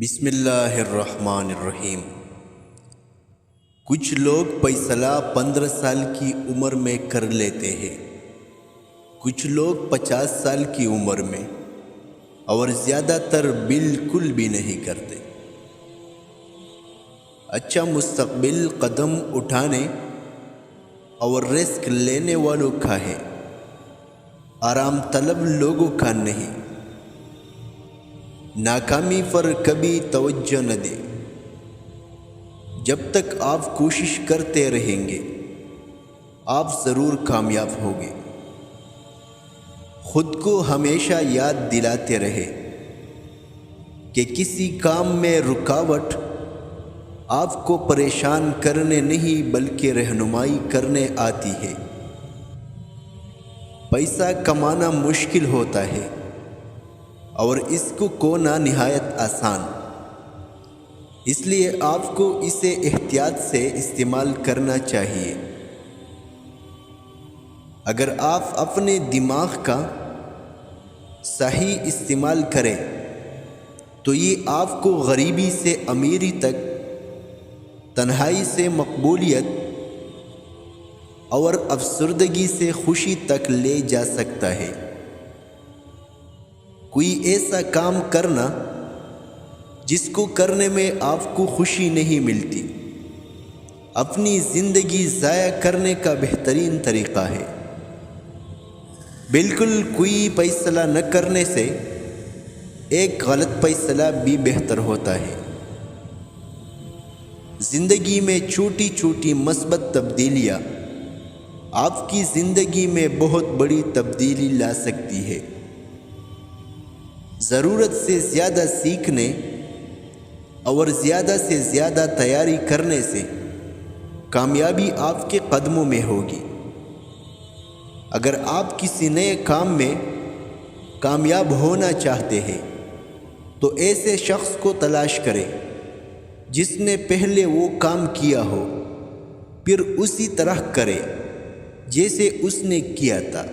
بسم اللہ الرحمن الرحیم۔ کچھ لوگ فیصلہ 15 سال کی عمر میں کر لیتے ہیں، کچھ لوگ 50 سال کی عمر میں، اور زیادہ تر بالکل بھی نہیں کرتے۔ اچھا مستقبل قدم اٹھانے اور رسک لینے والوں کا ہے، آرام طلب لوگوں کا نہیں۔ ناکامی پر کبھی توجہ نہ دے، جب تک آپ کوشش کرتے رہیں گے آپ ضرور کامیاب ہوگے۔ خود کو ہمیشہ یاد دلاتے رہے کہ کسی کام میں رکاوٹ آپ کو پریشان کرنے نہیں بلکہ رہنمائی کرنے آتی ہے۔ پیسہ کمانا مشکل ہوتا ہے اور اس کو کھونا نہایت آسان، اس لیے آپ کو اسے احتیاط سے استعمال کرنا چاہیے۔ اگر آپ اپنے دماغ کا صحیح استعمال کریں تو یہ آپ کو غریبی سے امیری تک، تنہائی سے مقبولیت اور افسردگی سے خوشی تک لے جا سکتا ہے۔ کوئی ایسا کام کرنا جس کو کرنے میں آپ کو خوشی نہیں ملتی، اپنی زندگی ضائع کرنے کا بہترین طریقہ ہے۔ بالکل کوئی فیصلہ نہ کرنے سے ایک غلط فیصلہ بھی بہتر ہوتا ہے۔ زندگی میں چھوٹی چھوٹی مثبت تبدیلیاں آپ کی زندگی میں بہت بڑی تبدیلی لا سکتی ہے۔ ضرورت سے زیادہ سیکھنے اور زیادہ سے زیادہ تیاری کرنے سے کامیابی آپ کے قدموں میں ہوگی۔ اگر آپ کسی نئے کام میں کامیاب ہونا چاہتے ہیں تو ایسے شخص کو تلاش کریں جس نے پہلے وہ کام کیا ہو، پھر اسی طرح کریں جیسے اس نے کیا تھا۔